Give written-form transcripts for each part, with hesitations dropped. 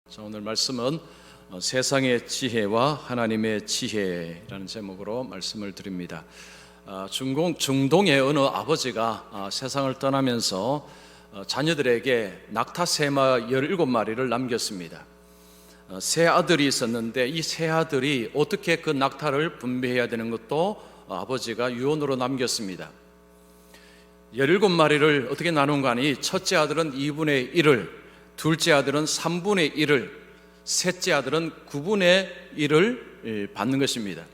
자, 오늘 말씀은 세상의 지혜와 하나님의 지혜라는 제목으로 말씀을 드립니다. 중동의 어느 아버지가 세상을 떠나면서 자녀들에게 낙타 새마 17마리를 남겼습니다. 세 아들이 있었는데 이 세 아들이 어떻게 그 낙타를 분배해야 되는 것도 아버지가 유언으로 남겼습니다. 17마리를 어떻게 나눈가 하니 첫째 아들은 2분의 1을, 둘째 아들은 3분의 1을, 셋째 아들은 9분의 1을 받는 것입니다.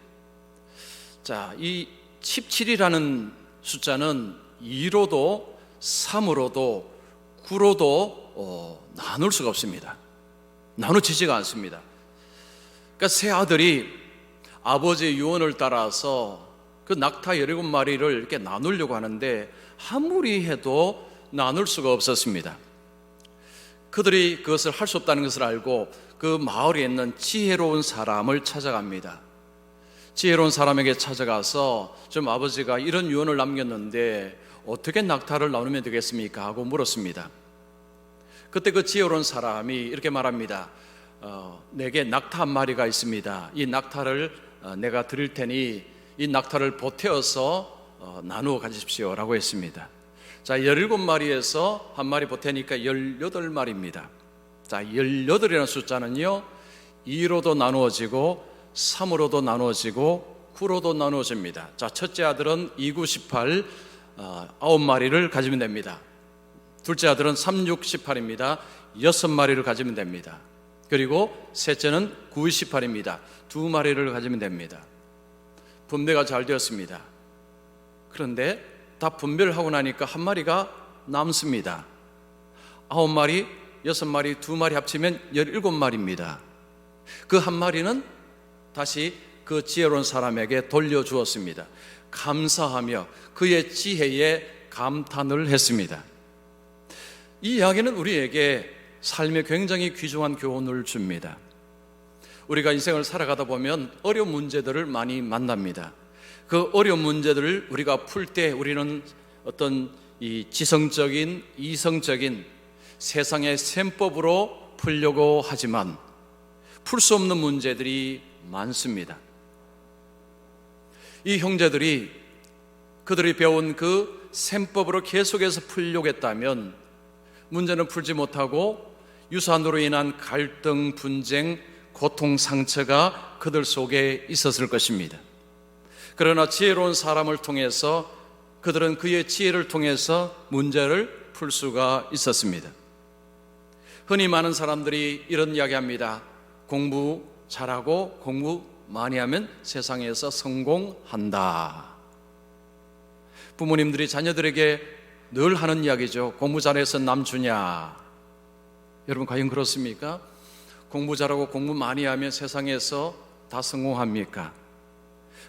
자, 이 17이라는 숫자는 2로도 3으로도 9로도 나눌 수가 없습니다. 나눠지지가 않습니다. 그러니까 세 아들이 아버지의 유언을 따라서 그 낙타 17마리를 이렇게 나누려고 하는데 아무리 해도 나눌 수가 없었습니다. 그들이 그것을 할 수 없다는 것을 알고 그 마을에 있는 지혜로운 사람을 찾아갑니다. 지혜로운 사람에게 찾아가서 좀 아버지가 이런 유언을 남겼는데 어떻게 낙타를 나누면 되겠습니까? 하고 물었습니다. 그때 그 지혜로운 사람이 이렇게 말합니다. 내게 낙타 한 마리가 있습니다. 이 낙타를 내가 드릴 테니 이 낙타를 보태어서 나누어 가십시오 라고 했습니다. 자, 17마리에서 한 마리 보태니까 18마리입니다. 자, 18이라는 숫자는요 2로도 나누어지고 3으로도 나누어지고 9로도 나누어집니다. 자, 첫째 아들은 2, 9, 18 9마리를 가지면 됩니다. 둘째 아들은 3, 6, 18입니다. 6마리를 가지면 됩니다. 그리고 셋째는 9, 18입니다. 2마리를 가지면 됩니다. 분배가 잘 되었습니다. 그런데 다 분배를 하고 나니까 한 마리가 남습니다. 9마리, 6마리, 2마리 합치면 17마리입니다. 그 한 마리는 다시 그 지혜로운 사람에게 돌려주었습니다. 감사하며 그의 지혜에 감탄을 했습니다. 이 이야기는 우리에게 삶에 굉장히 귀중한 교훈을 줍니다. 우리가 인생을 살아가다 보면 어려운 문제들을 많이 만납니다. 그 어려운 문제들을 우리가 풀 때 우리는 어떤 이 지성적인, 이성적인 세상의 셈법으로 풀려고 하지만 풀 수 없는 문제들이 많습니다. 이 형제들이 그들이 배운 그 셈법으로 계속해서 풀려고 했다면 문제는 풀지 못하고 유산으로 인한 갈등, 분쟁, 고통, 상처가 그들 속에 있었을 것입니다. 그러나 지혜로운 사람을 통해서 그들은 그의 지혜를 통해서 문제를 풀 수가 있었습니다. 흔히 많은 사람들이 이런 이야기합니다. 공부 잘하고 공부 많이 하면 세상에서 성공한다. 부모님들이 자녀들에게 늘 하는 이야기죠. 공부 잘해서 남 주냐. 여러분 과연 그렇습니까? 공부 잘하고 공부 많이 하면 세상에서 다 성공합니까?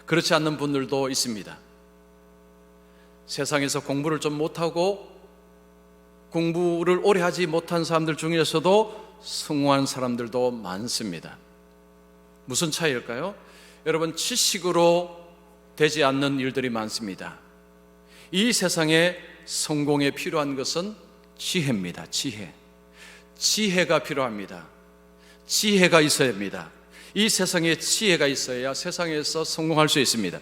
그렇지 않는 분들도 있습니다. 세상에서 공부를 좀 못하고 공부를 오래 하지 못한 사람들 중에서도 성공한 사람들도 많습니다. 무슨 차이일까요? 여러분, 지식으로 되지 않는 일들이 많습니다. 이 세상에 성공에 필요한 것은 지혜입니다. 지혜가 필요합니다. 지혜가 있어야 합니다. 이 세상에 지혜가 있어야 세상에서 성공할 수 있습니다.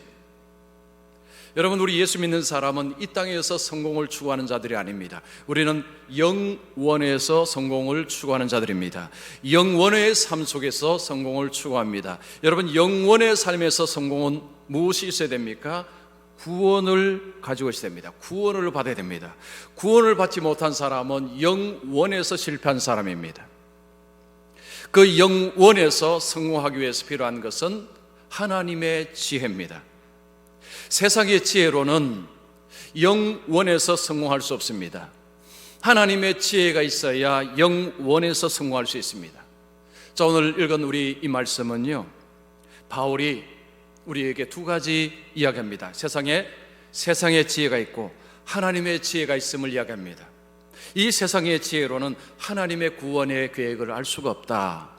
여러분, 우리 예수 믿는 사람은 이 땅에서 성공을 추구하는 자들이 아닙니다. 우리는 영원에서 성공을 추구하는 자들입니다. 영원의 삶 속에서 성공을 추구합니다. 여러분, 영원의 삶에서 성공은 무엇이 있어야 됩니까? 구원을 가지고 있어야 됩니다. 구원을 받아야 됩니다. 구원을 받지 못한 사람은 영원에서 실패한 사람입니다. 그 영원에서 성공하기 위해서 필요한 것은 하나님의 지혜입니다. 세상의 지혜로는 영원에서 성공할 수 없습니다. 하나님의 지혜가 있어야 영원에서 성공할 수 있습니다. 자, 오늘 읽은 우리 이 말씀은요, 바울이 우리에게 두 가지 이야기합니다. 세상의 지혜가 있고 하나님의 지혜가 있음을 이야기합니다. 이 세상의 지혜로는 하나님의 구원의 계획을 알 수가 없다.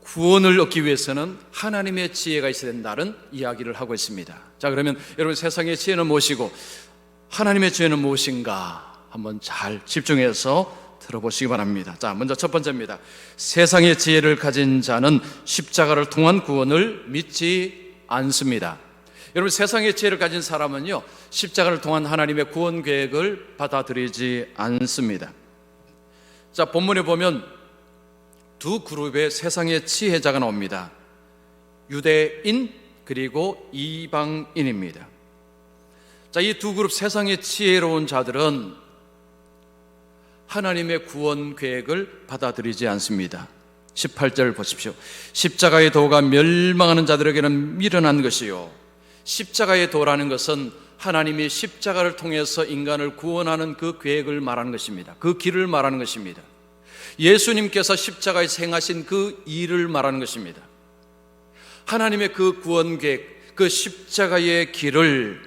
구원을 얻기 위해서는 하나님의 지혜가 있어야 된다는 이야기를 하고 있습니다. 자, 그러면 여러분, 세상의 지혜는 무엇이고 하나님의 지혜는 무엇인가 한번 잘 집중해서 들어보시기 바랍니다. 자, 먼저 첫 번째입니다. 세상의 지혜를 가진 자는 십자가를 통한 구원을 믿지 않습니다. 여러분, 세상의 지혜를 가진 사람은요, 십자가를 통한 하나님의 구원 계획을 받아들이지 않습니다. 자, 본문에 보면 두 그룹의 세상의 지혜자가 나옵니다. 유대인 그리고 이방인입니다. 자, 이 두 그룹 세상의 지혜로운 자들은 하나님의 구원 계획을 받아들이지 않습니다. 18절 보십시오. 십자가의 도가 멸망하는 자들에게는 미련한 것이요, 십자가의 도라는 것은 하나님이 십자가를 통해서 인간을 구원하는 그 계획을 말하는 것입니다. 그 길을 말하는 것입니다. 예수님께서 십자가에서 행하신 그 일을 말하는 것입니다. 하나님의 그 구원 계획, 그 십자가의 길을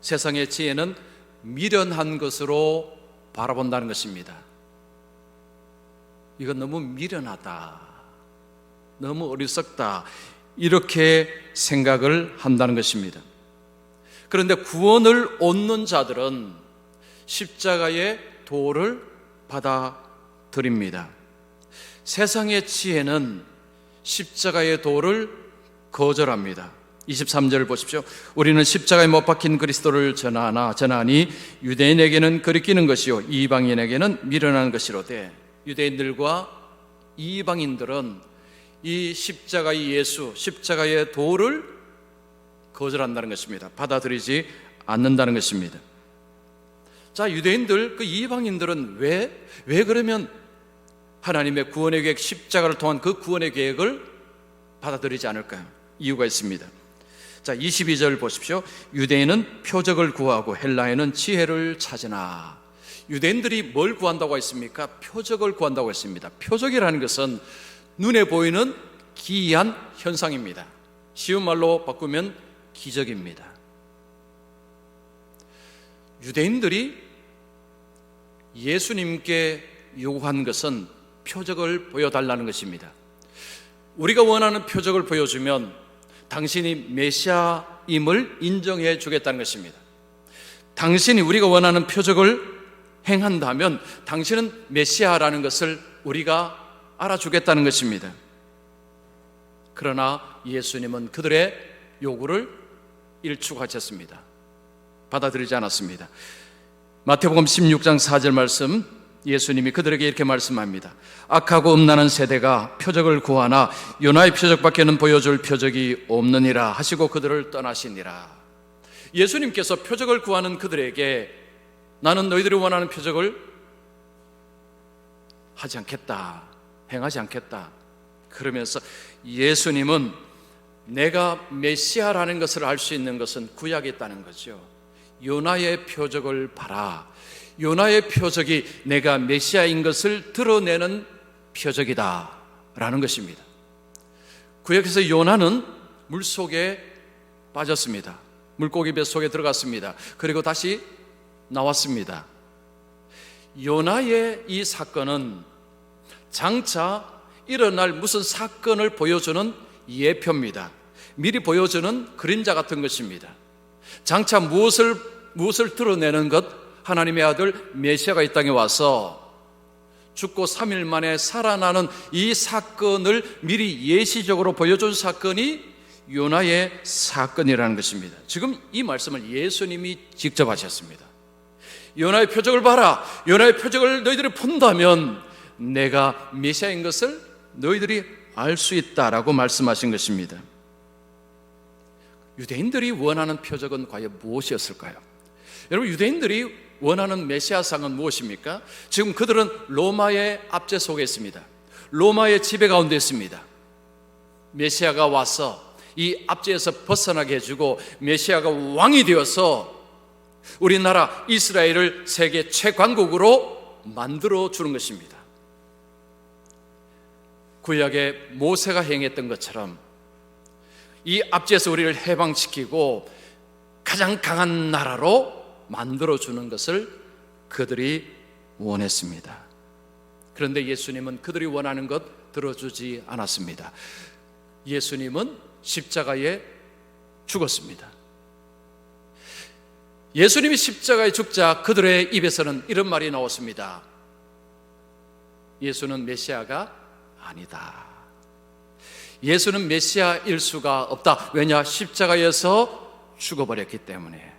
세상의 지혜는 미련한 것으로 바라본다는 것입니다. 이건 너무 미련하다, 너무 어리석다, 이렇게 생각을 한다는 것입니다. 그런데 구원을 얻는 자들은 십자가의 도를 받아들입니다. 세상의 지혜는 십자가의 도를 거절합니다. 23절을 보십시오. 우리는 십자가에 못 박힌 그리스도를 전하니 유대인에게는 거리끼는 것이요 이방인에게는 미련한 것이로되, 유대인들과 이방인들은 이 십자가의 예수, 십자가의 도를 거절한다는 것입니다. 받아들이지 않는다는 것입니다. 자, 유대인들, 그 이방인들은 왜 그러면 하나님의 구원의 계획, 십자가를 통한 그 구원의 계획을 받아들이지 않을까요? 이유가 있습니다. 자, 22절 보십시오. 유대인은 표적을 구하고 헬라인은 지혜를 찾으나. 유대인들이 뭘 구한다고 했습니까? 표적을 구한다고 했습니다. 표적이라는 것은 눈에 보이는 기이한 현상입니다. 쉬운 말로 바꾸면 기적입니다. 유대인들이 예수님께 요구한 것은 표적을 보여달라는 것입니다. 우리가 원하는 표적을 보여주면 당신이 메시아임을 인정해 주겠다는 것입니다. 당신이 우리가 원하는 표적을 행한다면 당신은 메시아라는 것을 우리가 알아주겠다는 것입니다. 그러나 예수님은 그들의 요구를 일축하셨습니다. 받아들이지 않았습니다. 마태복음 16장 4절 말씀, 예수님이 그들에게 이렇게 말씀합니다. 악하고 음란한 세대가 표적을 구하나 요나의 표적밖에는 보여줄 표적이 없느니라 하시고 그들을 떠나시니라. 예수님께서 표적을 구하는 그들에게 나는 너희들이 원하는 표적을 하지 않겠다, 행하지 않겠다, 그러면서 예수님은 내가 메시아라는 것을 알 수 있는 것은 구약에 있다는 거죠. 요나의 표적을 봐라. 요나의 표적이 내가 메시아인 것을 드러내는 표적이다 라는 것입니다. 구약에서 요나는 물속에 빠졌습니다. 물고기 뱃속에 들어갔습니다. 그리고 다시 나왔습니다. 요나의 이 사건은 장차 일어날 무슨 사건을 보여주는 예표입니다. 미리 보여주는 그림자 같은 것입니다. 장차 무엇을 드러내는 것? 하나님의 아들 메시아가 이 땅에 와서 죽고 3일 만에 살아나는 이 사건을 미리 예시적으로 보여준 사건이 요나의 사건이라는 것입니다. 지금 이 말씀을 예수님이 직접 하셨습니다. 요나의 표적을 봐라. 요나의 표적을 너희들이 본다면 내가 메시아인 것을 너희들이 알 수 있다라고 말씀하신 것입니다. 유대인들이 원하는 표적은 과연 무엇이었을까요? 여러분, 유대인들이 원하는 메시아상은 무엇입니까? 지금 그들은 로마의 압제 속에 있습니다. 로마의 지배 가운데 있습니다. 메시아가 와서 이 압제에서 벗어나게 해주고 메시아가 왕이 되어서 우리나라 이스라엘을 세계 최강국으로 만들어 주는 것입니다. 구약의 모세가 행했던 것처럼 이 압제에서 우리를 해방시키고 가장 강한 나라로 만들어주는 것을 그들이 원했습니다. 그런데 예수님은 그들이 원하는 것 들어주지 않았습니다. 예수님은 십자가에 죽었습니다. 예수님이 십자가에 죽자 그들의 입에서는 이런 말이 나왔습니다. 예수는 메시아가 아니다. 예수는 메시아일 수가 없다. 왜냐? 십자가에서 죽어버렸기 때문에.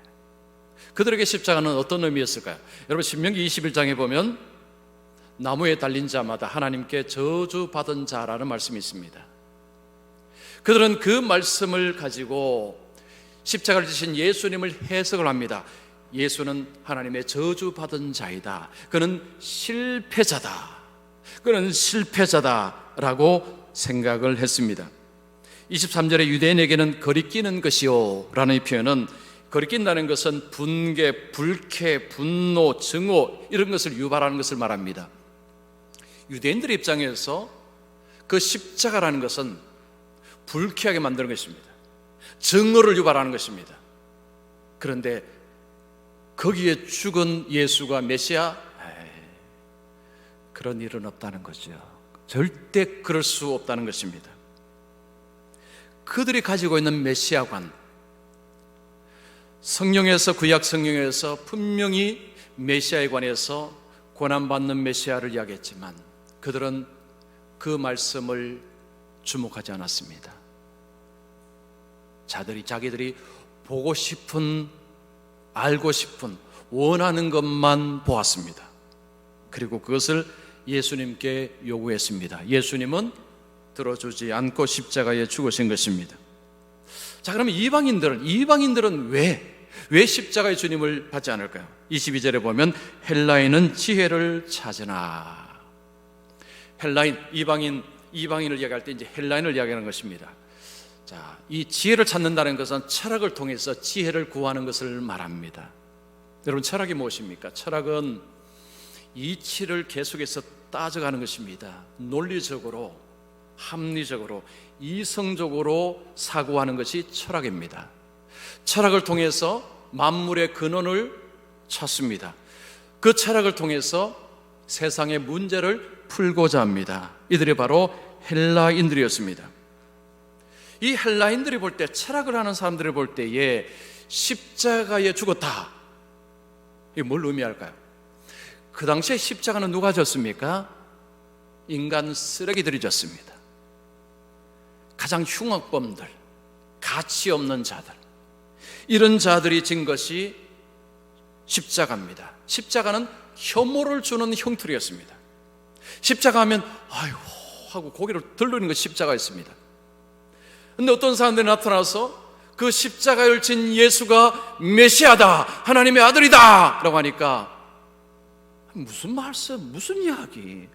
그들에게 십자가는 어떤 의미였을까요? 여러분, 신명기 21장에 보면 나무에 달린 자마다 하나님께 저주받은 자라는 말씀이 있습니다. 그들은 그 말씀을 가지고 십자가를 지신 예수님을 해석을 합니다. 예수는 하나님의 저주받은 자이다. 그는 실패자다. 그는 실패자다라고 생각을 했습니다. 23절에 유대인에게는 거리끼는 것이요 라는 이 표현은, 거리낀다는 것은 분개, 불쾌, 분노, 증오 이런 것을 유발하는 것을 말합니다. 유대인들의 입장에서 그 십자가라는 것은 불쾌하게 만드는 것입니다. 증오를 유발하는 것입니다. 그런데 거기에 죽은 예수가 메시아? 그런 일은 없다는 거죠. 절대 그럴 수 없다는 것입니다. 그들이 가지고 있는 메시아관, 성경에서, 구약 성경에서 분명히 메시아에 관해서 고난받는 메시아를 이야기했지만 그들은 그 말씀을 주목하지 않았습니다. 자기들이 보고 싶은, 알고 싶은, 원하는 것만 보았습니다. 그리고 그것을 예수님께 요구했습니다. 예수님은 들어주지 않고 십자가에 죽으신 것입니다. 자, 그러면 이방인들은 왜 십자가의 주님을 받지 않을까요? 22절에 보면 헬라인은 지혜를 찾으나. 헬라인, 이방인을 이야기할 때 이제 헬라인을 이야기하는 것입니다. 자, 이 지혜를 찾는다는 것은 철학을 통해서 지혜를 구하는 것을 말합니다. 여러분, 철학이 무엇입니까? 철학은 이치를 계속해서 따져가는 것입니다. 논리적으로, 합리적으로, 이성적으로 사고하는 것이 철학입니다. 철학을 통해서 만물의 근원을 찾습니다. 그 철학을 통해서 세상의 문제를 풀고자 합니다. 이들이 바로 헬라인들이었습니다. 이 헬라인들이 볼 때, 철학을 하는 사람들을 볼 때에 십자가에 죽었다, 이게 뭘 의미할까요? 그 당시에 십자가는 누가 졌습니까? 인간 쓰레기들이 졌습니다. 가장 흉악범들, 가치 없는 자들, 이런 자들이 진 것이 십자가입니다. 십자가는 혐오를 주는 형틀이었습니다. 십자가 하면 아이고 하고 고개를 들르는 것이 십자가였습니다. 그런데 어떤 사람들이 나타나서 그 십자가를 진 예수가 메시아다, 하나님의 아들이다 라고 하니까 무슨 말씀, 무슨 이야기?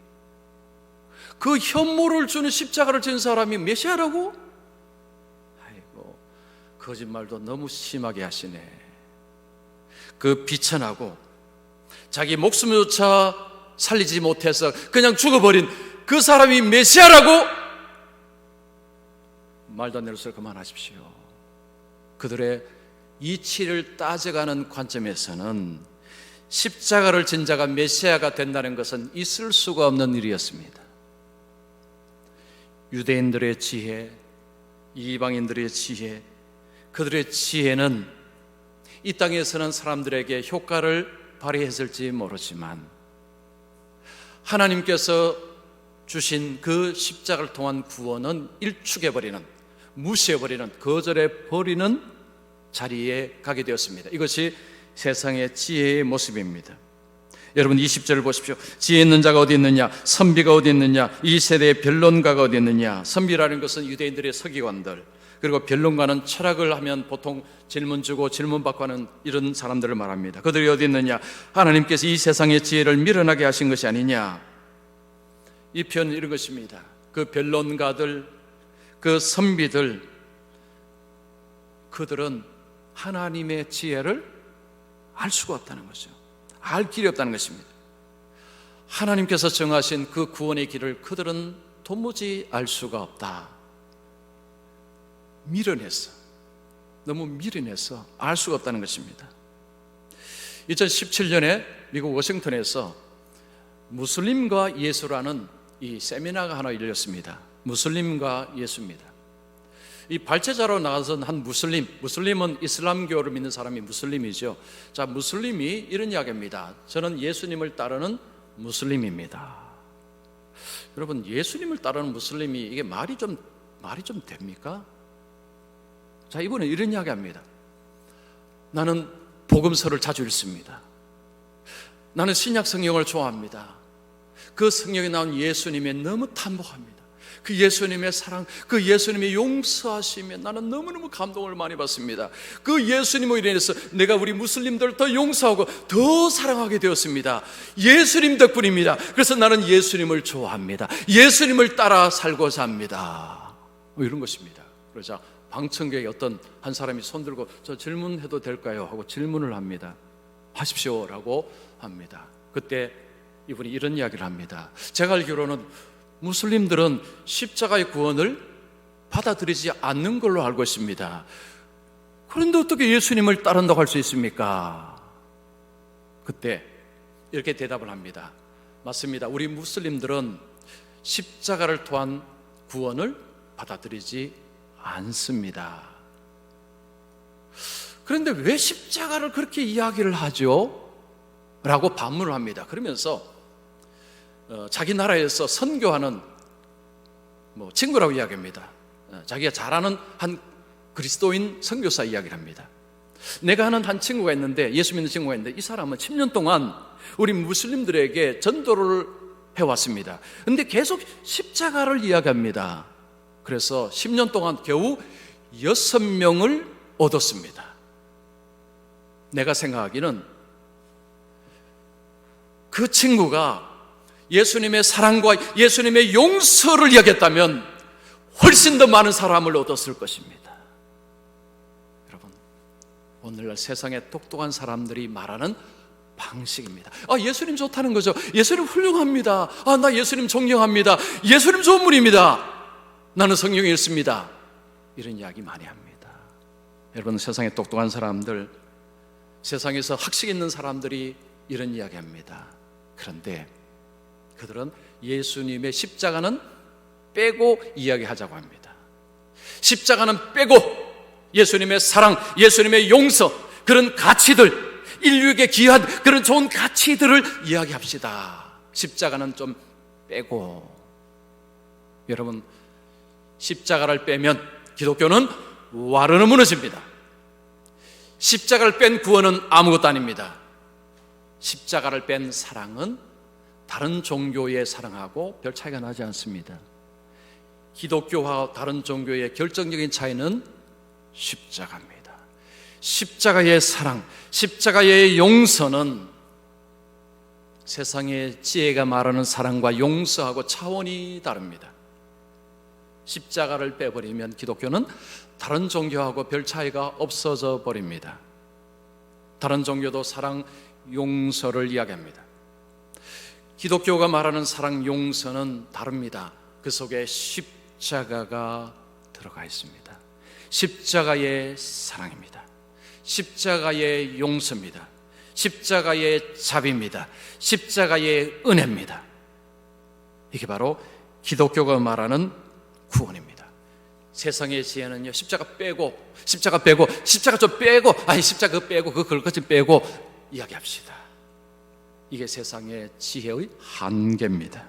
그 혐오를 주는 십자가를 진 사람이 메시아라고? 아이고, 거짓말도 너무 심하게 하시네. 그 비천하고 자기 목숨조차 살리지 못해서 그냥 죽어버린 그 사람이 메시아라고? 말도 안 되는 소리 그만하십시오. 그들의 이치를 따져가는 관점에서는 십자가를 진 자가 메시아가 된다는 것은 있을 수가 없는 일이었습니다. 유대인들의 지혜, 이방인들의 지혜, 그들의 지혜는 이 땅에서는 사람들에게 효과를 발휘했을지 모르지만 하나님께서 주신 그 십자가를 통한 구원은 일축해버리는, 무시해버리는, 거절해버리는 자리에 가게 되었습니다. 이것이 세상의 지혜의 모습입니다. 여러분 20절을 보십시오. 지혜 있는 자가 어디 있느냐, 선비가 어디 있느냐, 이 세대의 변론가가 어디 있느냐. 선비라는 것은 유대인들의 서기관들, 그리고 변론가는 철학을 하면 보통 질문 주고 질문 받고 하는 이런 사람들을 말합니다. 그들이 어디 있느냐, 하나님께서 이 세상의 지혜를 미련하게 하신 것이 아니냐. 이 표현은 이런 것입니다. 그 변론가들, 그 선비들, 그들은 하나님의 지혜를 알 수가 없다는 거죠. 알 길이 없다는 것입니다. 하나님께서 정하신 그 구원의 길을 그들은 도무지 알 수가 없다. 미련해서, 너무 미련해서 알 수가 없다는 것입니다. 2017년에 미국 워싱턴에서 무슬림과 예수라는 이 세미나가 하나 열렸습니다. 무슬림과 예수입니다. 이 발제자로 나선 한 무슬림은 이슬람교를 믿는 사람이 무슬림이죠. 자, 무슬림이 이런 이야기입니다. 저는 예수님을 따르는 무슬림입니다. 여러분, 예수님을 따르는 무슬림이 이게 말이 좀 됩니까? 자, 이번에 이런 이야기 합니다. 나는 복음서를 자주 읽습니다. 나는 신약 성경을 좋아합니다. 그 성경에 나온 예수님에 너무 탄복합니다. 그 예수님의 사랑, 그 예수님의 용서하심에 나는 너무너무 감동을 많이 받습니다. 그 예수님으로 인해서 내가 우리 무슬림들을 더 용서하고 더 사랑하게 되었습니다. 예수님 덕분입니다. 그래서 나는 예수님을 좋아합니다. 예수님을 따라 살고자 합니다. 이런 것입니다. 그러자 방청객에 어떤 한 사람이 손들고 저 질문해도 될까요? 하고 질문을 합니다. 하십시오라고 합니다. 그때 이분이 이런 이야기를 합니다. 제가 알기로는 무슬림들은 십자가의 구원을 받아들이지 않는 걸로 알고 있습니다. 그런데 어떻게 예수님을 따른다고 할 수 있습니까? 그때 이렇게 대답을 합니다. 맞습니다. 우리 무슬림들은 십자가를 통한 구원을 받아들이지 않습니다. 그런데 왜 십자가를 그렇게 이야기를 하죠? 라고 반문을 합니다. 그러면서 자기 나라에서 선교하는 친구라고 이야기합니다. 자기가 잘 아는 한 그리스도인 선교사 이야기를 합니다. 내가 아는 한 친구가 있는데, 예수 믿는 친구가 있는데, 이 사람은 10년 동안 우리 무슬림들에게 전도를 해왔습니다. 그런데 계속 십자가를 이야기합니다. 그래서 10년 동안 겨우 6명을 얻었습니다. 내가 생각하기는 그 친구가 예수님의 사랑과 예수님의 용서를 이야기했다면 훨씬 더 많은 사람을 얻었을 것입니다. 여러분, 오늘날 세상에 똑똑한 사람들이 말하는 방식입니다. 예수님 좋다는 거죠. 예수님 훌륭합니다. 나 예수님 존경합니다. 예수님 좋은 분입니다. 나는 성경에 읽습니다. 이런 이야기 많이 합니다. 여러분, 세상에 똑똑한 사람들, 세상에서 학식 있는 사람들이 이런 이야기 합니다. 그런데 그들은 예수님의 십자가는 빼고 이야기하자고 합니다. 십자가는 빼고 예수님의 사랑, 예수님의 용서, 그런 가치들, 인류에게 귀한 그런 좋은 가치들을 이야기합시다. 십자가는 좀 빼고. 여러분, 십자가를 빼면 기독교는 와르르 무너집니다. 십자가를 뺀 구원은 아무것도 아닙니다. 십자가를 뺀 사랑은 다른 종교의 사랑하고 별 차이가 나지 않습니다. 기독교와 다른 종교의 결정적인 차이는 십자가입니다. 십자가의 사랑, 십자가의 용서는 세상의 지혜가 말하는 사랑과 용서하고 차원이 다릅니다. 십자가를 빼버리면 기독교는 다른 종교하고 별 차이가 없어져 버립니다. 다른 종교도 사랑, 용서를 이야기합니다. 기독교가 말하는 사랑, 용서는 다릅니다. 그 속에 십자가가 들어가 있습니다. 십자가의 사랑입니다. 십자가의 용서입니다. 십자가의 자비입니다. 십자가의 은혜입니다. 이게 바로 기독교가 말하는 구원입니다. 세상의 지혜는요, 십자가 빼고, 십자가 좀 빼고, 십자가 빼고, 그걸 좀 빼고 이야기합시다. 이게 세상의 지혜의 한계입니다.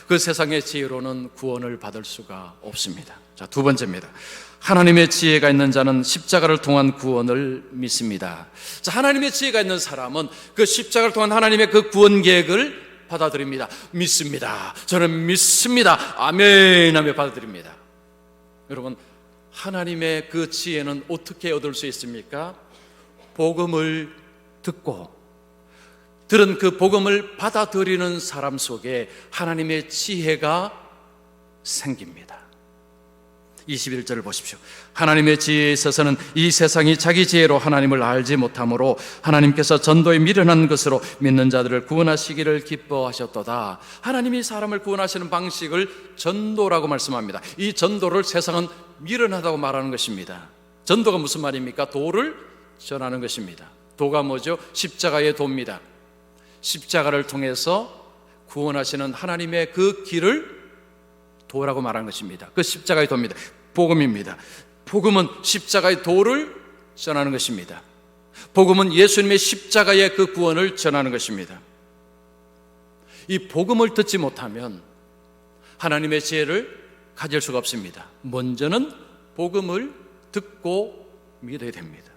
그 세상의 지혜로는 구원을 받을 수가 없습니다. 자, 두 번째입니다. 하나님의 지혜가 있는 자는 십자가를 통한 구원을 믿습니다. 자, 하나님의 지혜가 있는 사람은 그 십자가를 통한 하나님의 그 구원 계획을 받아들입니다. 믿습니다. 저는 믿습니다. 아멘 하며 받아들입니다. 여러분, 하나님의 그 지혜는 어떻게 얻을 수 있습니까? 복음을 듣고 들은 그 복음을 받아들이는 사람 속에 하나님의 지혜가 생깁니다. 21절을 보십시오. 하나님의 지혜에 있어서는 이 세상이 자기 지혜로 하나님을 알지 못하므로 하나님께서 전도에 미련한 것으로 믿는 자들을 구원하시기를 기뻐하셨도다. 하나님이 사람을 구원하시는 방식을 전도라고 말씀합니다. 이 전도를 세상은 미련하다고 말하는 것입니다. 전도가 무슨 말입니까? 도를 전하는 것입니다. 도가 뭐죠? 십자가의 도입니다. 십자가를 통해서 구원하시는 하나님의 그 길을 도라고 말하는 것입니다. 그 십자가의 도입니다. 복음입니다. 복음은 십자가의 도를 전하는 것입니다. 복음은 예수님의 십자가의 그 구원을 전하는 것입니다. 이 복음을 듣지 못하면 하나님의 지혜를 가질 수가 없습니다. 먼저는 복음을 듣고 믿어야 됩니다.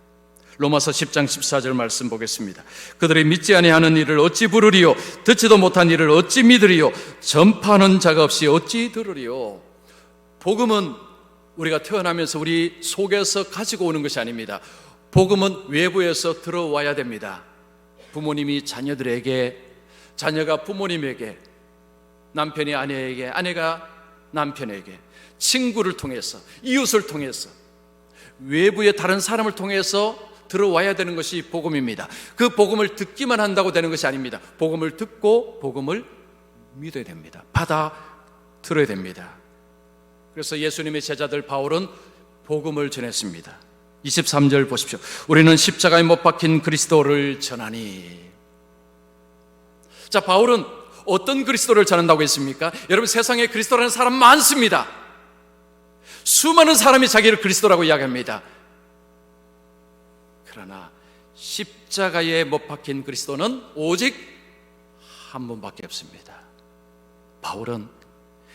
로마서 10장 14절 말씀 보겠습니다. 그들이 믿지 아니하는 일을 어찌 부르리요? 듣지도 못한 일을 어찌 믿으리요? 전파하는 자가 없이 어찌 들으리요? 복음은 우리가 태어나면서 우리 속에서 가지고 오는 것이 아닙니다. 복음은 외부에서 들어와야 됩니다. 부모님이 자녀들에게, 자녀가 부모님에게, 남편이 아내에게, 아내가 남편에게, 친구를 통해서, 이웃을 통해서, 외부의 다른 사람을 통해서 들어와야 되는 것이 복음입니다. 그 복음을 듣기만 한다고 되는 것이 아닙니다. 복음을 듣고 복음을 믿어야 됩니다. 받아 들어야 됩니다. 그래서 예수님의 제자들 바울은 복음을 전했습니다. 23절 보십시오. 우리는 십자가에 못 박힌 그리스도를 전하니. 자, 바울은 어떤 그리스도를 전한다고 했습니까? 여러분, 세상에 그리스도라는 사람 많습니다. 수많은 사람이 자기를 그리스도라고 이야기합니다. 그러나 십자가에 못 박힌 그리스도는 오직 한 분밖에 없습니다. 바울은,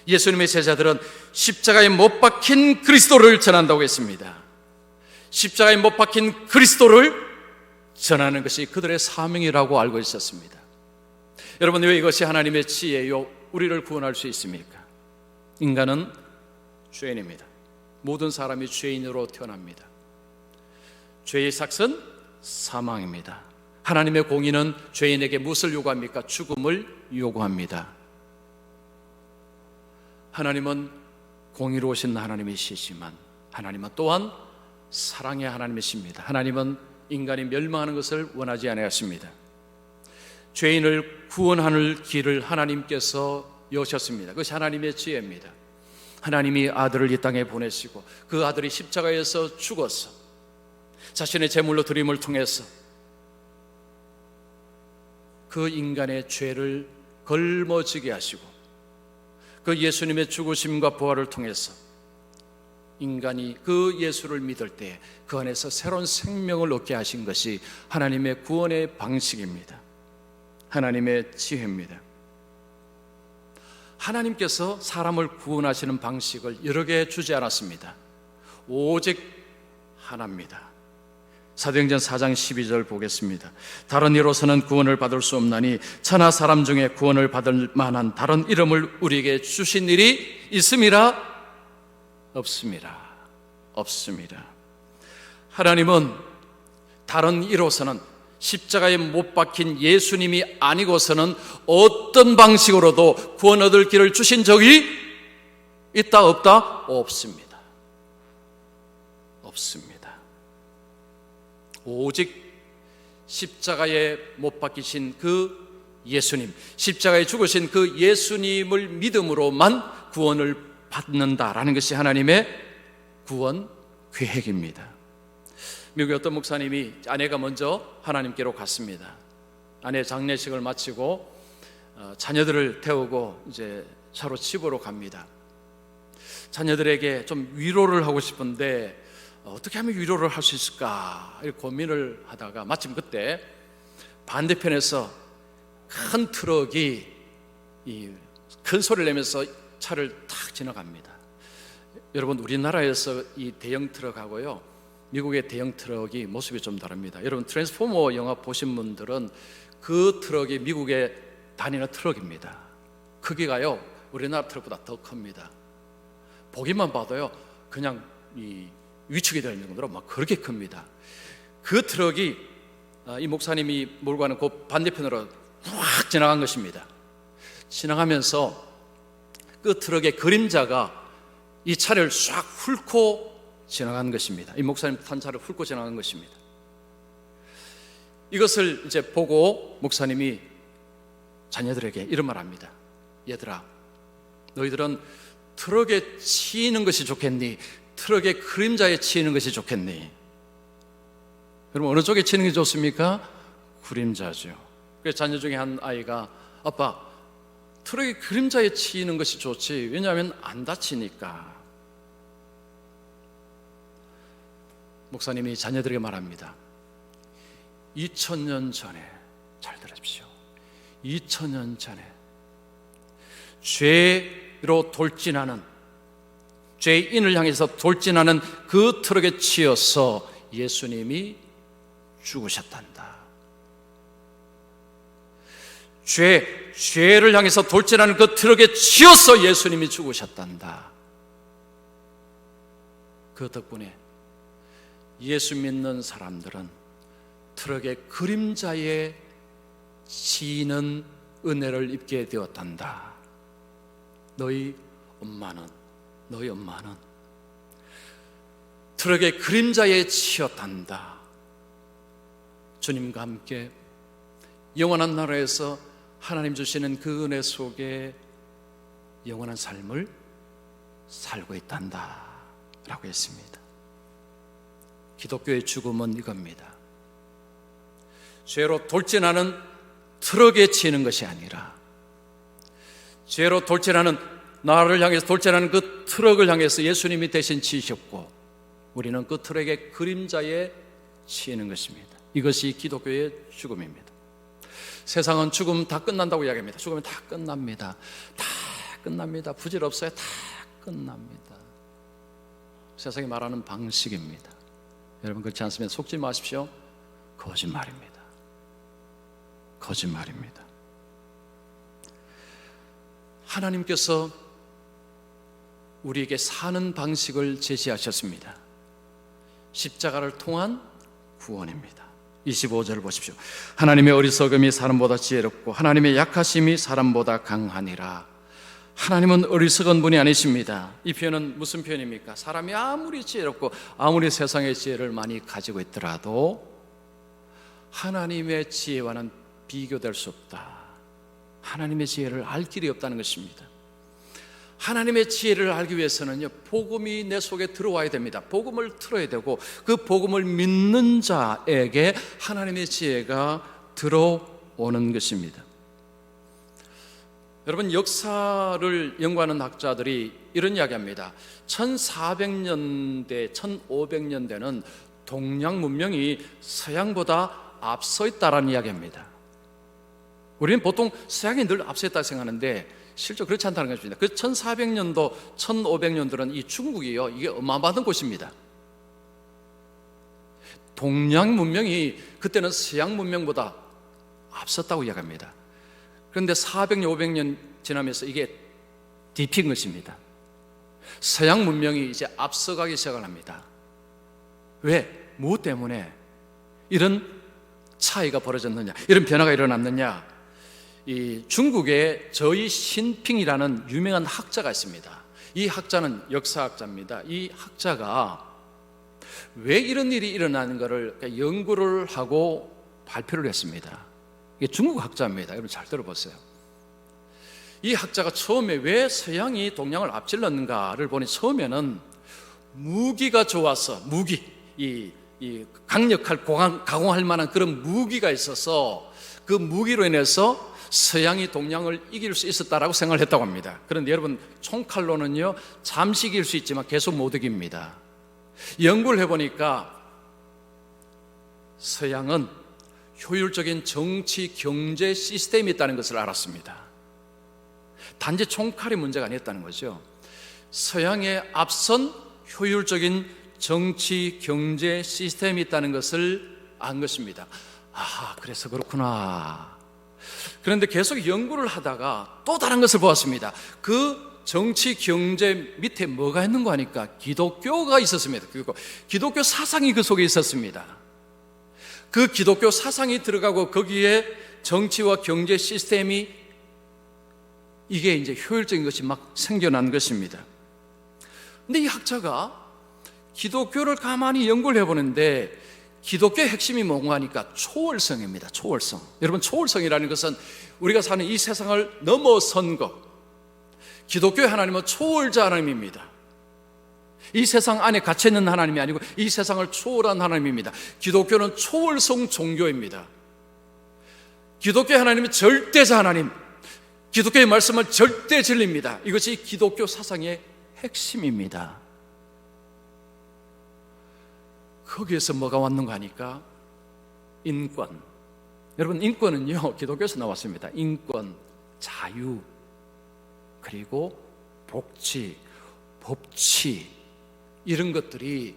예수님의 제자들은 십자가에 못 박힌 그리스도를 전한다고 했습니다. 십자가에 못 박힌 그리스도를 전하는 것이 그들의 사명이라고 알고 있었습니다. 여러분, 왜 이것이 하나님의 지혜요 우리를 구원할 수 있습니까? 인간은 죄인입니다. 모든 사람이 죄인으로 태어납니다. 죄의 삭은 사망입니다. 하나님의 공의는 죄인에게 무엇을 요구합니까? 죽음을 요구합니다. 하나님은 공의로우신 하나님이시지만 하나님은 또한 사랑의 하나님이십니다. 하나님은 인간이 멸망하는 것을 원하지 않으셨습니다. 죄인을 구원하는 길을 하나님께서 여셨습니다. 그것이 하나님의 지혜입니다. 하나님이 아들을 이 땅에 보내시고 그 아들이 십자가에서 죽어서 자신의 제물로 드림을 통해서 그 인간의 죄를 걸머지게 하시고 그 예수님의 죽으심과 부활을 통해서 인간이 그 예수를 믿을 때 그 안에서 새로운 생명을 얻게 하신 것이 하나님의 구원의 방식입니다. 하나님의 지혜입니다. 하나님께서 사람을 구원하시는 방식을 여러 개 주지 않았습니다. 오직 하나입니다. 사도행전 4장 12절 보겠습니다. 다른 이로서는 구원을 받을 수 없나니 천하 사람 중에 구원을 받을 만한 다른 이름을 우리에게 주신 일이 있음이라? 없습니다. 하나님은 다른 이로서는 십자가에 못 박힌 예수님이 아니고서는 어떤 방식으로도 구원 얻을 길을 주신 적이 있다 없다? 없습니다. 오직 십자가에 못 박히신 그 예수님, 십자가에 죽으신 그 예수님을 믿음으로만 구원을 받는다라는 것이 하나님의 구원 계획입니다. 미국의 어떤 목사님이 아내가 먼저 하나님께로 갔습니다. 아내 장례식을 마치고 자녀들을 태우고 이제 차로 집으로 갑니다. 자녀들에게 좀 위로를 하고 싶은데 어떻게 하면 위로를 할 수 있을까 고민을 하다가 마침 그때 반대편에서 큰 트럭이 큰 소리를 내면서 차를 탁 지나갑니다. 여러분, 우리나라에서 이 대형 트럭하고요 미국의 대형 트럭이 모습이 좀 다릅니다. 여러분, 트랜스포머 영화 보신 분들은 그 트럭이 미국에 다니는 트럭입니다. 크기가요 우리나라 트럭보다 더 큽니다. 보기만 봐도요 그냥 이 위축이 될 정도로 막 그렇게 큽니다. 그 트럭이 이 목사님이 몰고 가는 그 반대편으로 확 지나간 것입니다. 지나가면서 그 트럭의 그림자가 이 차를 싹 훑고 지나간 것입니다. 이 목사님 탄 차를 훑고 지나간 것입니다. 이것을 이제 보고 목사님이 자녀들에게 이런 말 합니다. 얘들아, 너희들은 트럭에 치이는 것이 좋겠니? 트럭의 그림자에 치이는 것이 좋겠니? 여러분, 어느 쪽에 치는 게 좋습니까? 그림자죠. 그래서 자녀 중에 한 아이가 아빠, 트럭의 그림자에 치이는 것이 좋지. 왜냐하면 안 다치니까. 목사님이 자녀들에게 말합니다. 2000년 전에, 잘 들으십시오. 2000년 전에 죄로 돌진하는, 죄인을 향해서 돌진하는 그 트럭에 치여서 예수님이 죽으셨단다. 죄를 향해서 돌진하는 그 트럭에 치여서 예수님이 죽으셨단다. 그 덕분에 예수 믿는 사람들은 트럭의 그림자에 치이는 은혜를 입게 되었단다. 너희 엄마는 트럭의 그림자에 치였단다. 주님과 함께 영원한 나라에서 하나님 주시는 그 은혜 속에 영원한 삶을 살고 있단다 라고 했습니다. 기독교의 죽음은 이겁니다. 죄로 돌진하는 트럭에 치이는 것이 아니라, 죄로 돌진하는, 나를 향해서 돌진하는 그 트럭을 향해서 예수님이 대신 치셨고, 우리는 그 트럭의 그림자에 치이는 것입니다. 이것이 기독교의 죽음입니다. 세상은 죽음 다 끝난다고 이야기합니다. 죽으면 다 끝납니다. 다 끝납니다. 부질없어요. 다 끝납니다. 세상이 말하는 방식입니다. 여러분, 그렇지 않으면 속지 마십시오. 거짓말입니다. 거짓말입니다. 하나님께서 우리에게 사는 방식을 제시하셨습니다. 십자가를 통한 구원입니다. 25절을 보십시오. 하나님의 어리석음이 사람보다 지혜롭고 하나님의 약하심이 사람보다 강하니라. 하나님은 어리석은 분이 아니십니다. 이 표현은 무슨 표현입니까? 사람이 아무리 지혜롭고 아무리 세상의 지혜를 많이 가지고 있더라도 하나님의 지혜와는 비교될 수 없다. 하나님의 지혜를 알 길이 없다는 것입니다. 하나님의 지혜를 알기 위해서는요, 복음이 내 속에 들어와야 됩니다. 복음을 틀어야 되고, 그 복음을 믿는 자에게 하나님의 지혜가 들어오는 것입니다. 여러분, 역사를 연구하는 학자들이 이런 이야기합니다. 1400년대, 1500년대는 동양 문명이 서양보다 앞서 있다라는 이야기입니다. 우리는 보통 서양이 늘 앞서 있다고 생각하는데 실제 그렇지 않다는 것입니다. 그 1400년도, 1500년도는 이 중국이요, 이게 어마어마한 곳입니다. 동양 문명이 그때는 서양 문명보다 앞섰다고 이야기합니다. 그런데 400년, 500년 지나면서 이게 뒤핀 것입니다. 서양 문명이 이제 앞서가기 시작을 합니다. 왜? 무엇 때문에 이런 차이가 벌어졌느냐, 이런 변화가 일어났느냐? 이 중국에 저이 신핑이라는 유명한 학자가 있습니다. 이 학자는 역사학자입니다. 이 학자가 왜 이런 일이 일어나는 것을 연구를 하고 발표를 했습니다. 이게 중국 학자입니다. 여러분 잘 들어보세요. 이 학자가 처음에 왜 서양이 동양을 앞질렀는가를 보니, 처음에는 무기가 좋아서, 이 강력할 가공할 만한 그런 무기가 있어서 그 무기로 인해서 서양이 동양을 이길 수 있었다라고 생각을 했다고 합니다. 그런데 여러분, 총칼로는요 잠시 이길 수 있지만 계속 못 이깁니다. 연구를 해보니까 서양은 효율적인 정치 경제 시스템이 있다는 것을 알았습니다. 단지 총칼이 문제가 아니었다는 거죠. 서양에 앞선 효율적인 정치 경제 시스템이 있다는 것을 안 것입니다. 아, 그래서 그렇구나. 그런데 계속 연구를 하다가 또 다른 것을 보았습니다. 그 정치 경제 밑에 뭐가 있는 거 하니까 기독교가 있었습니다. 그리고 기독교 사상이 그 속에 있었습니다. 그 기독교 사상이 들어가고 거기에 정치와 경제 시스템이, 이게 이제 효율적인 것이 막 생겨난 것입니다. 근데 이 학자가 기독교를 가만히 연구를 해보는데 기독교의 핵심이 뭔가 하니까 초월성입니다. 초월성. 여러분, 초월성이라는 것은 우리가 사는 이 세상을 넘어선 것. 기독교의 하나님은 초월자 하나님입니다. 이 세상 안에 갇혀있는 하나님이 아니고 이 세상을 초월한 하나님입니다. 기독교는 초월성 종교입니다. 기독교의 하나님은 절대자 하나님, 기독교의 말씀은 절대 진리입니다. 이것이 기독교 사상의 핵심입니다. 거기에서 뭐가 왔는가 하니까 인권. 여러분, 인권은요 기독교에서 나왔습니다. 인권, 자유. 그리고 복지, 법치, 이런 것들이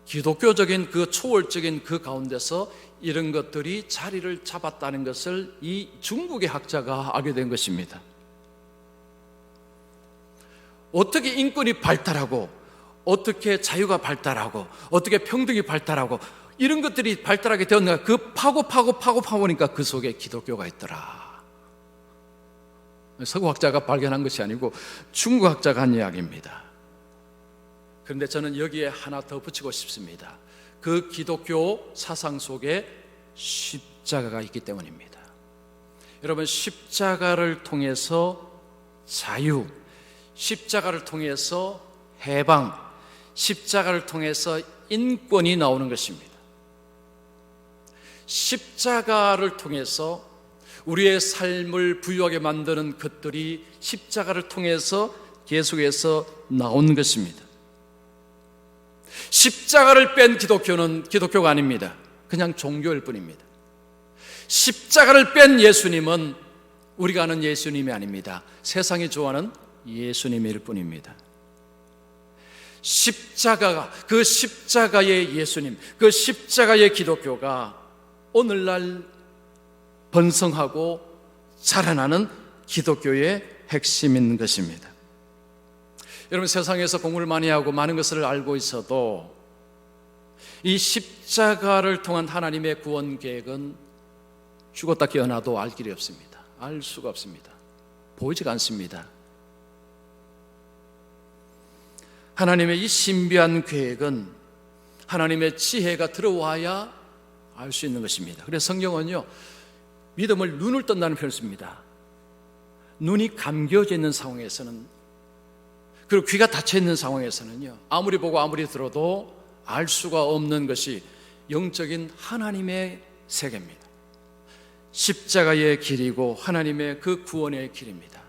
기독교적인 그 초월적인 그 가운데서 이런 것들이 자리를 잡았다는 것을 이 중국의 학자가 알게 된 것입니다. 어떻게 인권이 발달하고, 어떻게 자유가 발달하고, 어떻게 평등이 발달하고, 이런 것들이 발달하게 되었는가? 그 파고보니까 그 속에 기독교가 있더라. 서구 학자가 발견한 것이 아니고 중국 학자가 한 이야기입니다. 그런데 저는 여기에 하나 더 붙이고 싶습니다. 그 기독교 사상 속에 십자가가 있기 때문입니다. 여러분, 십자가를 통해서 자유, 십자가를 통해서 해방, 십자가를 통해서 인권이 나오는 것입니다. 십자가를 통해서 우리의 삶을 부유하게 만드는 것들이 십자가를 통해서 계속해서 나오는 것입니다. 십자가를 뺀 기독교는 기독교가 아닙니다. 그냥 종교일 뿐입니다. 십자가를 뺀 예수님은 우리가 아는 예수님이 아닙니다. 세상이 좋아하는 예수님일 뿐입니다. 십자가가, 그 십자가의 예수님, 그 십자가의 기독교가 오늘날 번성하고 자라나는 기독교의 핵심인 것입니다. 여러분, 세상에서 공부를 많이 하고 많은 것을 알고 있어도 이 십자가를 통한 하나님의 구원 계획은 죽었다 깨어나도 알 길이 없습니다. 알 수가 없습니다. 보이지가 않습니다. 하나님의 이 신비한 계획은 하나님의 지혜가 들어와야 알 수 있는 것입니다. 그래서 성경은요, 믿음을 눈을 뜬다는 표현을 씁니다. 눈이 감겨져 있는 상황에서는, 그리고 귀가 닫혀 있는 상황에서는요, 아무리 보고 아무리 들어도 알 수가 없는 것이 영적인 하나님의 세계입니다. 십자가의 길이고 하나님의 그 구원의 길입니다.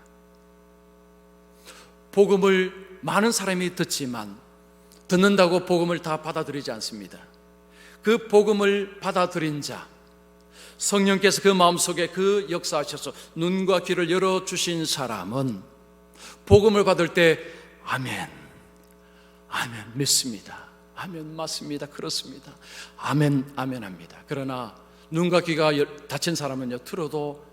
복음을 많은 사람이 듣지만 듣는다고 복음을 다 받아들이지 않습니다. 그 복음을 받아들인 자, 성령께서 그 마음속에 그 역사하셔서 눈과 귀를 열어주신 사람은 복음을 받을 때 아멘, 아멘 믿습니다, 아멘 맞습니다, 그렇습니다, 아멘, 아멘 합니다. 그러나 눈과 귀가 닫힌 사람은요, 들어도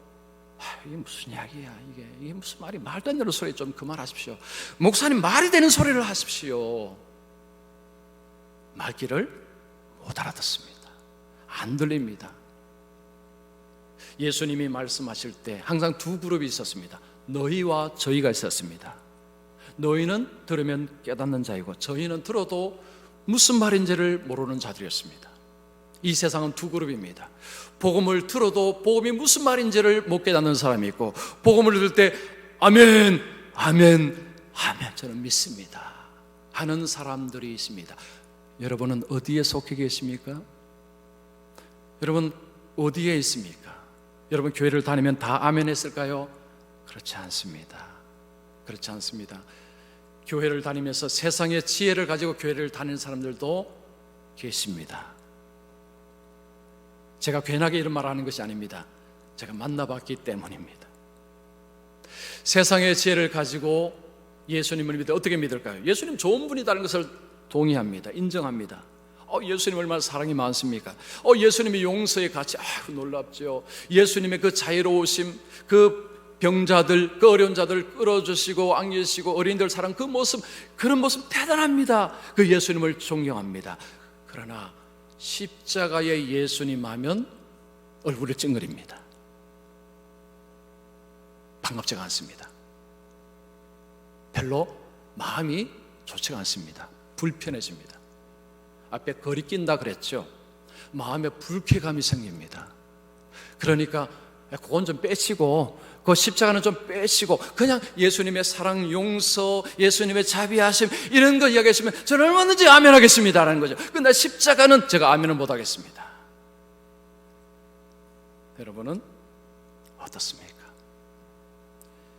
이게 무슨 이야기야, 이게 무슨 말이, 말도 안 되는 소리 좀 그만하십시오, 목사님 말이 되는 소리를 하십시오. 말귀를 못 알아듣습니다. 안 들립니다. 예수님이 말씀하실 때 항상 두 그룹이 있었습니다. 너희와 저희가 있었습니다. 너희는 들으면 깨닫는 자이고 저희는 들어도 무슨 말인지를 모르는 자들이었습니다. 이 세상은 두 그룹입니다. 복음을 들어도 복음이 무슨 말인지를 못 깨닫는 사람이 있고, 복음을 들을 때 아멘, 아멘, 아멘 저는 믿습니다 하는 사람들이 있습니다. 여러분은 어디에 속해 계십니까? 여러분 어디에 있습니까? 여러분 교회를 다니면 다 아멘 했을까요? 그렇지 않습니다. 그렇지 않습니다. 교회를 다니면서 세상의 지혜를 가지고 교회를 다니는 사람들도 계십니다. 제가 괜하게 이런 말을 하는 것이 아닙니다. 제가 만나봤기 때문입니다. 세상의 지혜를 가지고 예수님을 믿어 어떻게 믿을까요? 예수님 좋은 분이라는 것을 동의합니다. 인정합니다. 예수님 얼마나 사랑이 많습니까? 예수님의 용서의 가치, 놀랍죠. 예수님의 그 자유로우심, 그 병자들, 그 어려운 자들 끌어주시고 안기시고 어린이들 사랑, 그 모습, 그런 모습 대단합니다. 그 예수님을 존경합니다. 그러나 십자가의 예수님 하면 얼굴이 찡그립니다. 반갑지가 않습니다. 별로 마음이 좋지가 않습니다. 불편해집니다. 앞에 거리낀다 그랬죠. 마음에 불쾌감이 생깁니다. 그러니까 그건 좀 빼시고, 그 십자가는 좀 빼시고 그냥 예수님의 사랑, 용서, 예수님의 자비하심 이런 거 이야기하시면 저는 얼마든지 아멘 하겠습니다라는 거죠. 근데 십자가는 제가 아멘을 못 하겠습니다. 여러분은 어떻습니까?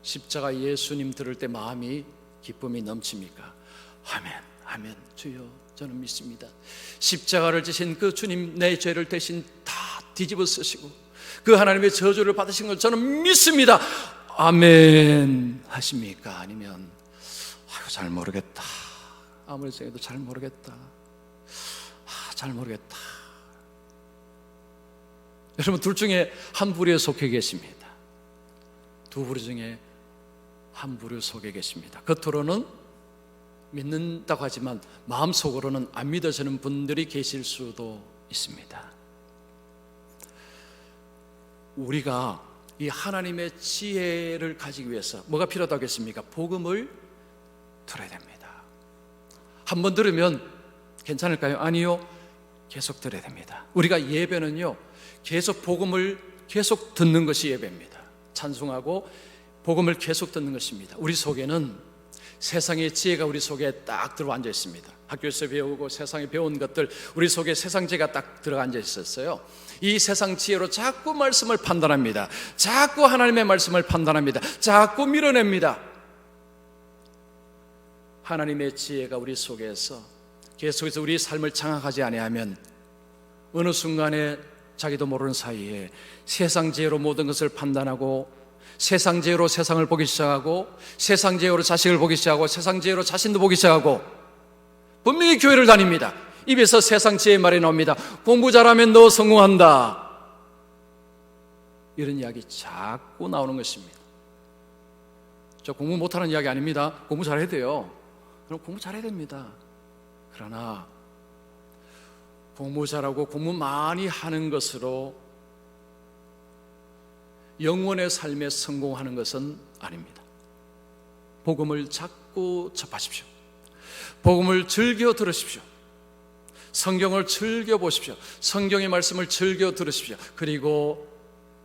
십자가 예수님 들을 때 마음이 기쁨이 넘칩니까? 아멘, 아멘, 주여 저는 믿습니다. 십자가를 지신 그 주님, 내 죄를 대신 다 뒤집어 쓰시고 그 하나님의 저주를 받으신 걸 저는 믿습니다. 아멘 하십니까? 아니면 아유 잘 모르겠다, 아무리 생각해도 잘 모르겠다, 잘 모르겠다. 여러분, 둘 중에 한 부류에 속해 계십니다. 두 부류 중에 한 부류 속에 계십니다. 겉으로는 믿는다고 하지만 마음속으로는 안 믿어지는 분들이 계실 수도 있습니다. 우리가 이 하나님의 지혜를 가지기 위해서 뭐가 필요하다고 했습니까? 복음을 들어야 됩니다. 한 번 들으면 괜찮을까요? 아니요, 계속 들어야 됩니다. 우리가 예배는요, 계속 복음을 계속 듣는 것이 예배입니다. 찬송하고 복음을 계속 듣는 것입니다. 우리 속에는 세상의 지혜가 우리 속에 딱 들어앉아 있습니다. 학교에서 배우고 세상에 배운 것들, 우리 속에 세상 지혜가 딱 들어앉아 있었어요. 이 세상 지혜로 자꾸 말씀을 판단합니다. 자꾸 하나님의 말씀을 판단합니다. 자꾸 밀어냅니다. 하나님의 지혜가 우리 속에서 계속해서 우리 삶을 장악하지 아니하면 어느 순간에 자기도 모르는 사이에 세상 지혜로 모든 것을 판단하고, 세상 지혜로 세상을 보기 시작하고, 세상 지혜로 자식을 보기 시작하고, 세상 지혜로 자신도 보기 시작하고, 분명히 교회를 다닙니다. 입에서 세상 지혜의 말이 나옵니다. 공부 잘하면 너 성공한다, 이런 이야기 자꾸 나오는 것입니다. 저 공부 못하는 이야기 아닙니다. 공부 잘해야 돼요. 그럼 공부 잘해야 됩니다. 그러나 공부 잘하고 공부 많이 하는 것으로 영원의 삶에 성공하는 것은 아닙니다. 복음을 자꾸 접하십시오. 복음을 즐겨 들으십시오. 성경을 즐겨 보십시오. 성경의 말씀을 즐겨 들으십시오. 그리고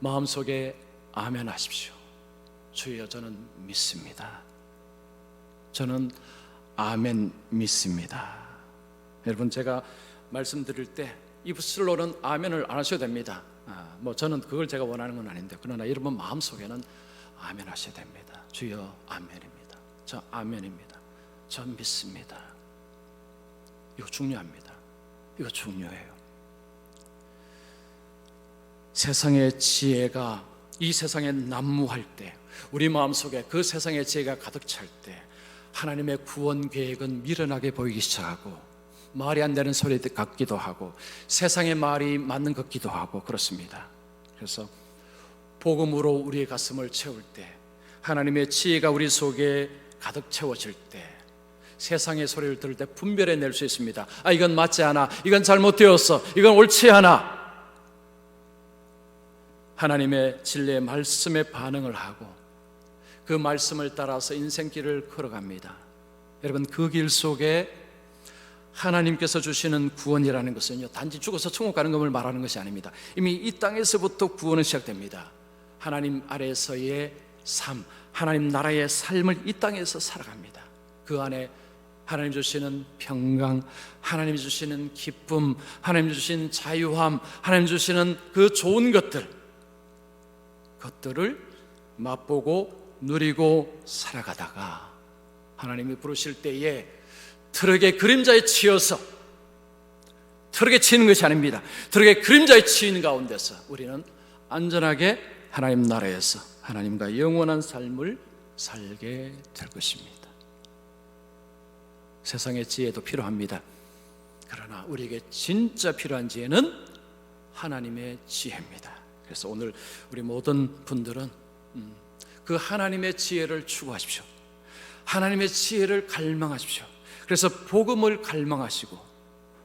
마음속에 아멘 하십시오. 주여, 저는 믿습니다. 저는 아멘 믿습니다. 여러분, 제가 말씀드릴 때 입술로는 아멘을 안 하셔도 됩니다. 저는 그걸 제가 원하는 건 아닌데, 그러나 여러분 마음속에는 아멘 하셔야 됩니다. 주여, 아멘입니다. 저 아멘입니다. 저 믿습니다. 이거 중요합니다. 이거 중요해요. 세상의 지혜가 이 세상에 난무할 때, 우리 마음속에 그 세상의 지혜가 가득 찰 때 하나님의 구원 계획은 미련하게 보이기 시작하고, 말이 안 되는 소리 같기도 하고, 세상의 말이 맞는 것 같기도 하고 그렇습니다. 그래서 복음으로 우리의 가슴을 채울 때, 하나님의 지혜가 우리 속에 가득 채워질 때, 세상의 소리를 들을 때 분별해낼 수 있습니다. 이건 맞지 않아, 이건 잘못되었어, 이건 옳지 않아. 하나님의 진리의 말씀에 반응을 하고 그 말씀을 따라서 인생길을 걸어갑니다. 여러분, 그 길 속에 하나님께서 주시는 구원이라는 것은요, 단지 죽어서 천국 가는 것을 말하는 것이 아닙니다. 이미 이 땅에서부터 구원은 시작됩니다. 하나님 아래에서의 삶, 하나님 나라의 삶을 이 땅에서 살아갑니다. 그 안에 하나님 주시는 평강, 하나님 주시는 기쁨, 하나님 주시는 자유함, 하나님 주시는 그 좋은 것들을 맛보고 누리고 살아가다가 하나님이 부르실 때에 트럭의 그림자에 치여서, 트럭에 치이는 것이 아닙니다. 트럭의 그림자에 치이는 가운데서 우리는 안전하게 하나님 나라에서 하나님과 영원한 삶을 살게 될 것입니다. 세상의 지혜도 필요합니다. 그러나 우리에게 진짜 필요한 지혜는 하나님의 지혜입니다. 그래서 오늘 우리 모든 분들은 그 하나님의 지혜를 추구하십시오. 하나님의 지혜를 갈망하십시오. 그래서 복음을 갈망하시고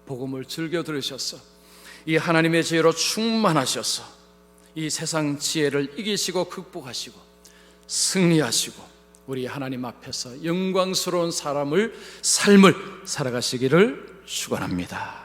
복음을 즐겨 들으셔서 이 하나님의 지혜로 충만하셔서 이 세상 지혜를 이기시고 극복하시고 승리하시고 우리 하나님 앞에서 영광스러운 삶을 살아가시기를 축원합니다.